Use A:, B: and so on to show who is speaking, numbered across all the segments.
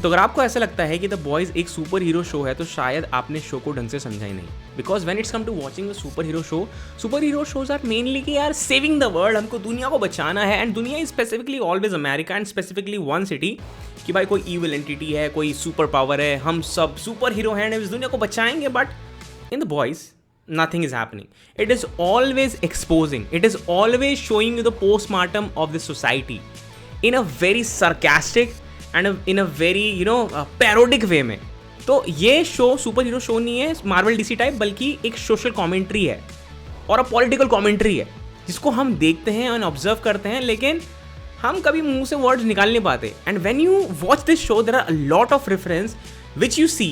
A: तो अगर आपको ऐसा लगता है कि द बॉयज एक सुपर हीरो शो है तो शायद आपने शो को ढंग से समझा ही नहीं, because when it's come to watching the superhero shows are mainly कि यार सेविंग द वर्ल्ड, हमको दुनिया को बचाना है। एंड दुनिया is specifically always America and specifically one city, कि भाई कोई ईविल एंटिटी है, कोई सुपर पावर है, हम सब सुपर हीरो हैं, इस दुनिया को बचाएंगे। But in the boys nothing is happening. It is always exposing, it is always showing you the postmortem of the society in a very sarcastic and in a very parodic way में। तो ये show super hero show नहीं है Marvel DC type, बल्कि एक social commentary है और a political commentary है जिसको हम देखते हैं और ऑब्जर्व करते हैं, लेकिन हम कभी मुंह से वर्ड्स निकाल नहीं पाते। And when you watch this show there are a lot of reference which you see,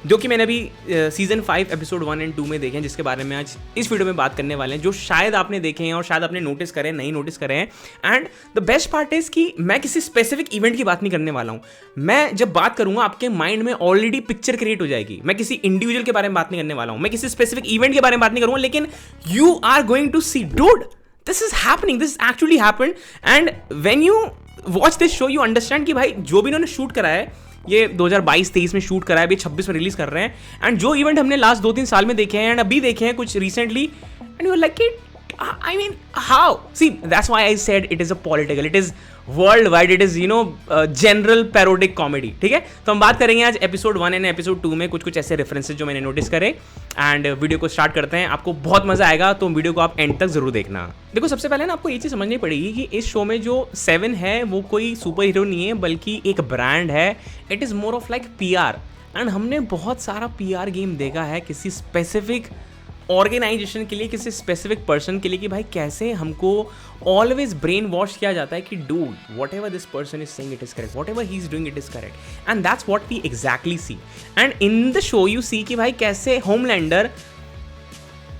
A: जो कि मैंने अभी सीजन 5 एपिसोड 1 और 2 में देखे हैं, जिसके बारे में आज इस वीडियो में बात करने वाले हैं, जो शायद आपने देखे हैं और शायद आपने नोटिस करें, नहीं नोटिस करें हैं। And the best part is कि मैं किसी स्पेसिफिक इवेंट की बात नहीं करने वाला हूँ। मैं जब बात करूंगा आपके माइंड में ऑलरेडी पिक्चर क्रिएट हो जाएगी। मैं किसी इंडिविजुअल के बारे में बात नहीं करने वाला हूँ, मैं किसी स्पेसिफिक इवेंट के बारे में बात नहीं करूंगा, लेकिन you are going to see dude this is happening, this actually happened. And when you watch this show you understand कि भाई जो भी इन्होंने शूट करा है, ये 2022-23 में शूट करा है, अभी 26 में रिलीज कर रहे हैं। एंड जो इवेंट हमने लास्ट 2-3 साल में देखे हैं एंड अभी देखे हैं कुछ recently, and you like it, I mean how? See, that's why I said it is a political, it is worldwide, it is general parodic comedy। ठीक है, तो हम बात करेंगे आज एपिसोड 1 एंड एपिसोड 2 में कुछ ऐसे रेफरेंसेस जो मैंने नोटिस करे। एंड वीडियो को स्टार्ट करते हैं, आपको बहुत मजा आएगा, तो वीडियो को आप एंड तक जरूर देखना। देखो, सबसे पहले ना आपको ये चीज समझनी पड़ेगी कि इस शो में जो 7 है वो कोई सुपर हीरो नहीं है, बल्कि एक ब्रांड है। It is more of like PR। And हमने बहुत सारा PR गेम देखा है किसी स्पेसिफिक ऑर्गेनाइजेशन के लिए, किसी स्पेसिफिक पर्सन के लिए, कि भाई कैसे हमको ऑलवेज ब्रेन वॉश किया जाता है कि dude whatever this person is saying it is correct, whatever he is doing it is correct. And that's what we exactly see. And in the show you see कि भाई कैसे Homelander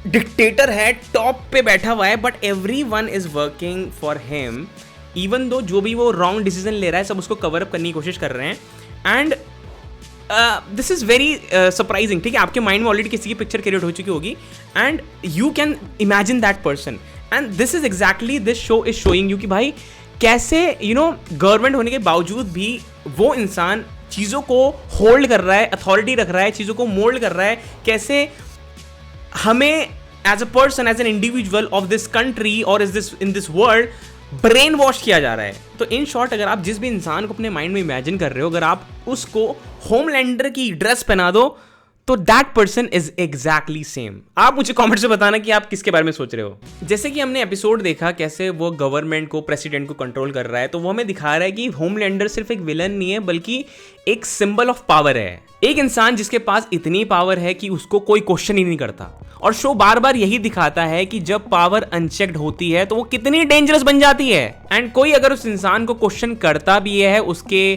A: dictator है, top पे बैठा हुआ है, but everyone is working for him, even though जो भी वो रॉन्ग डिसीजन ले रहा है सब उसको कवर अप करने की कोशिश कर रहे हैं। And this is very surprising. ठीक है, आपके माइंड में ऑलरेडी किसी की पिक्चर क्रिएट हो चुकी होगी and you can imagine that person. And this is exactly this show is showing you कि भाई कैसे गवर्नमेंट होने के बावजूद भी वो इंसान चीज़ों को होल्ड कर रहा है, अथॉरिटी रख रहा है, चीज़ों को मोल्ड कर रहा है, कैसे हमें as a person, as an individual of this country और in this world brainwash किया जा रहा है। तो इन शॉर्ट, अगर आप जिस भी इंसान को अपने माइंड में इमेजिन कर रहे हो, अगर आप उसको होमलैंडर की ड्रेस पहना दो तो that person is exactly same. आप मुझे कमेंट से बताना कि आप किसके बारे में सोच रहे हो। जैसे कि हमने एपिसोड देखा कैसे वो गवर्नमेंट को, प्रेसिडेंट को कंट्रोल कर रहा है, तो वो हमें दिखा रहा है कि होमलैंडर सिर्फ एक विलन नहीं है, बल्कि एक सिंबल ऑफ पावर है। एक इंसान जिसके पास इतनी पावर है कि उसको कोई क्वेश्चन ही नहीं करता। और शो बार बार यही दिखाता है कि जब पावर अनचेक्ड होती है तो वो कितनी डेंजरस बन जाती है। एंड कोई अगर उस इंसान को क्वेश्चन करता भी है उसके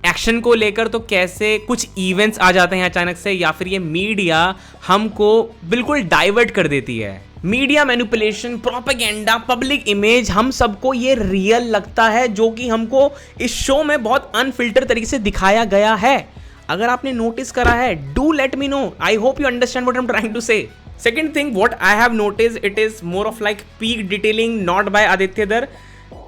A: एक्शन को लेकर, तो कैसे कुछ इवेंट्स आ जाते हैं अचानक से, या फिर ये मीडिया हमको बिल्कुल डाइवर्ट कर देती है। Media manipulation, propaganda, public image, हम सबको ये रियल लगता है, जो कि हमको इस शो में बहुत अनफिल्टर तरीके से दिखाया गया है। अगर आपने नोटिस करा है, do let me know. I hope you understand what I am trying to say. Second thing what I have noticed, it is more of like peak detailing not by Aditya Dar,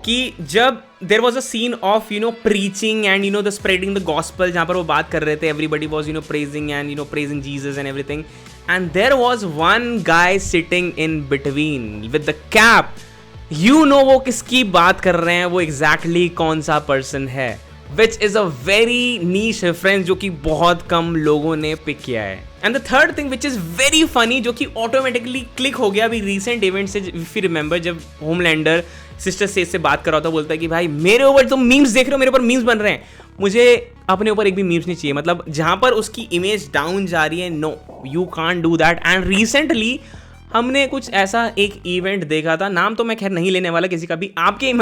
A: कि जब there was a scene of preaching and the spreading the gospel, जहाँ पर वो बात कर रहे थे, everybody was praising and praising Jesus and everything, and there was one guy sitting in between with the cap, वो किसकी बात कर रहे हैं, वो exactly कौन सा person है, which is a very niche reference जो कि बहुत कम लोगों ने पिक किया है। And the third thing which is very funny, जो कि ऑटोमेटिकली क्लिक हो गया अभी रिसेंट इवेंट से, इफ यू रिमेंबर, जब होमलैंडर सिस्टर सेज से बात कर रहा था, बोलता है कि भाई मेरे ऊपर तुम मीम्स देख रहे हो, मेरे ऊपर मीम्स बन रहे हैं, मुझे अपने ऊपर एक भी मीम्स नहीं चाहिए। मतलब जहां पर उसकी इमेज डाउन जा रही है, no you can't do that. And recently हमने कुछ ऐसा एक इवेंट देखा था, नाम तो मैं खैर नहीं लेने वाला किसी का भी, आपके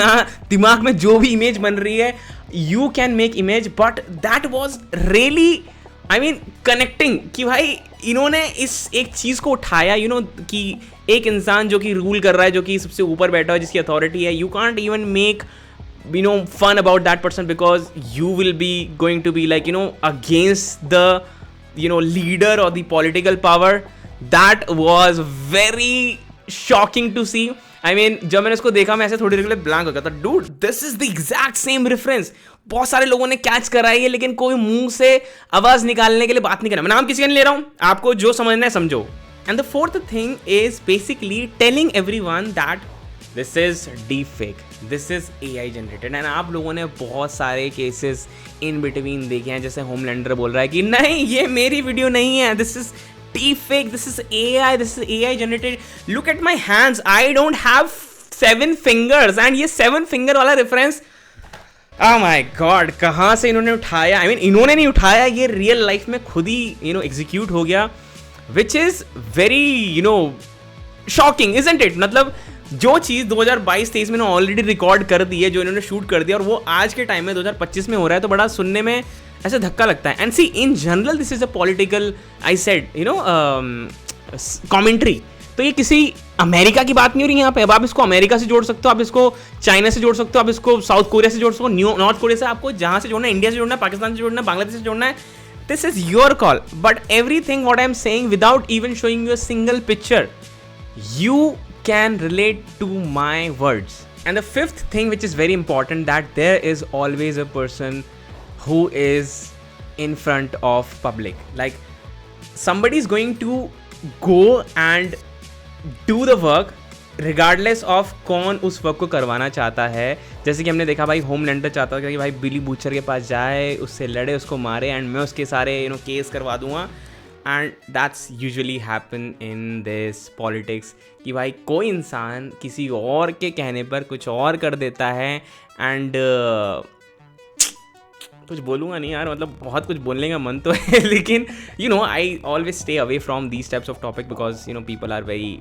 A: दिमाग में जो भी इमेज बन रही है you can make image, but that was really connecting, कि भाई इन्होंने इस एक चीज़ को उठाया, कि एक इंसान जो कि रूल कर रहा है, जो कि सबसे ऊपर बैठा है, जिसकी अथॉरिटी है, you can't even make fun about that person, because you will be going to be like against the leader और the political power. That was very shocking to see. जब मैंने इसको देखा मैं ऐसे थोड़ी देर के लिए ब्लैंक हो गया था, dude this is the exact same reference. बहुत सारे लोगों ने कैच कराई है, लेकिन कोई मुंह से आवाज निकालने के लिए बात नहीं कर रहा। मैं नाम किसी का नहीं ले रहा हूं, आपको जो समझना है समझो। And the fourth thing is basically telling everyone that this is deep fake, this is AI generated. And आप लोगों ने बहुत सारे केसेस इन बिटवीन देखे हैं, जैसे होमलैंडर बोल रहा है कि नहीं ये मेरी वीडियो नहीं है, this is deep fake, this is AI generated, look at my hands, I don't have 7 fingers. And ये 7 फिंगर वाला रेफरेंस, oh my God, कहाँ से इन्होंने उठाया? I mean, इन्होंने नहीं उठाया, ये रियल लाइफ में खुद ही एग्जीक्यूट हो गया, which is very shocking, isn't it? मतलब जो चीज़ 2022-23 में ऑलरेडी रिकॉर्ड कर दी है, जो इन्होंने शूट कर दिया, और वो आज के टाइम में 2025 में हो रहा है, तो बड़ा सुनने में ऐसे धक्का लगता है। And see, in general this is a political, I said commentary. तो ये किसी अमेरिका की बात नहीं हो रही यहाँ पे। अब आप इसको अमेरिका से जोड़ सकते हो, आप इसको चाइना से जोड़ सकते हो, आप इसको साउथ कोरिया से जोड़ सकते हो, नॉर्थ कोरिया से, आपको जहाँ से जोड़ना है, इंडिया से जोड़ना है, पाकिस्तान से जोड़ना है, बांग्लादेश से जोड़ना है, this is your call. But everything what I am saying without even showing you a single picture, you can relate to my words. And the fifth thing which is very important, that there is always a person who is in front of public. Like somebody is going to go and do the work regardless of कौन उस work को करवाना चाहता है। जैसे कि हमने देखा भाई होमलैंडर चाहता था कि भाई बिली बूचर के पास जाए, उससे लड़े, उसको मारे, एंड मैं उसके सारे केस करवा दूंगा। And that's usually happen in this politics कि भाई कोई इंसान किसी और के कहने पर कुछ और कर देता है। एंड कुछ बोलूँगा नहीं यार, मतलब बहुत कुछ बोलने का मन तो है, लेकिन I always stay away from these types of topic because people are very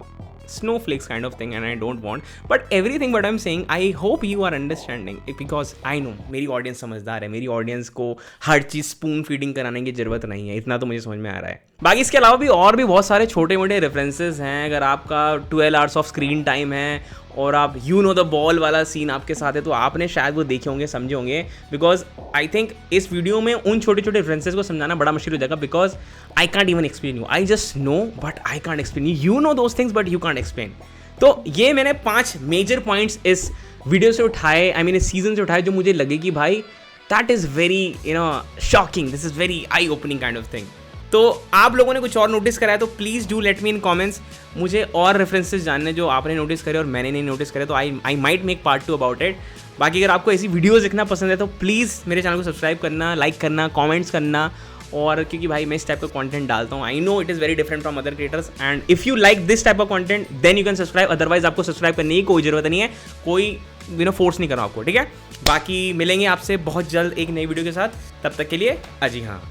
A: snowflakes kind of thing and I don't want, but everything what I'm saying I hope you are understanding it, because I know मेरी audience समझदार है, मेरी audience को हर चीज़ spoon feeding कराने की जरूरत नहीं है, इतना तो मुझे समझ में आ रहा है। बाकी इसके अलावा भी और भी बहुत सारे छोटे मोटे रेफरेंसेस हैं। अगर आपका 12 आवर्स ऑफ स्क्रीन टाइम है और आप द बॉल वाला सीन आपके साथ है, तो आपने शायद वो देखे होंगे, समझे होंगे, बिकॉज आई थिंक इस वीडियो में उन छोटे छोटे रेफरेंसेस को समझाना बड़ा मुश्किल हो जाएगा, because I can't even explain you, I just know but I can't explain you know those things but you can't explain. तो ये मैंने 5 मेजर पॉइंट्स इस वीडियो से उठाए, आई मीन इस सीजन से उठाए, जो मुझे लगे कि भाई that is very shocking, this is very I opening kind of thing. तो आप लोगों ने कुछ और नोटिस करा है तो please do let me in comments, मुझे और रेफरेंसेस जानने जो आपने नोटिस करे और मैंने नहीं नोटिस करे, तो I might make part 2 about it. बाकी अगर आपको ऐसी वीडियोस देखना पसंद है तो प्लीज़ मेरे चैनल को सब्सक्राइब करना, लाइक करना, कमेंट्स करना, और क्योंकि भाई मैं इस टाइप का कंटेंट डालता हूँ, I know it is very different from other creators, and if you like this type of content then you can subscribe, otherwise आपको सब्सक्राइब करने की कोई ज़रूरत नहीं है, कोई फोर्स नहीं कर रहा आपको, ठीक है। बाकी मिलेंगे आपसे बहुत जल्द एक नई वीडियो के साथ, तब तक के लिए अजी हाँ।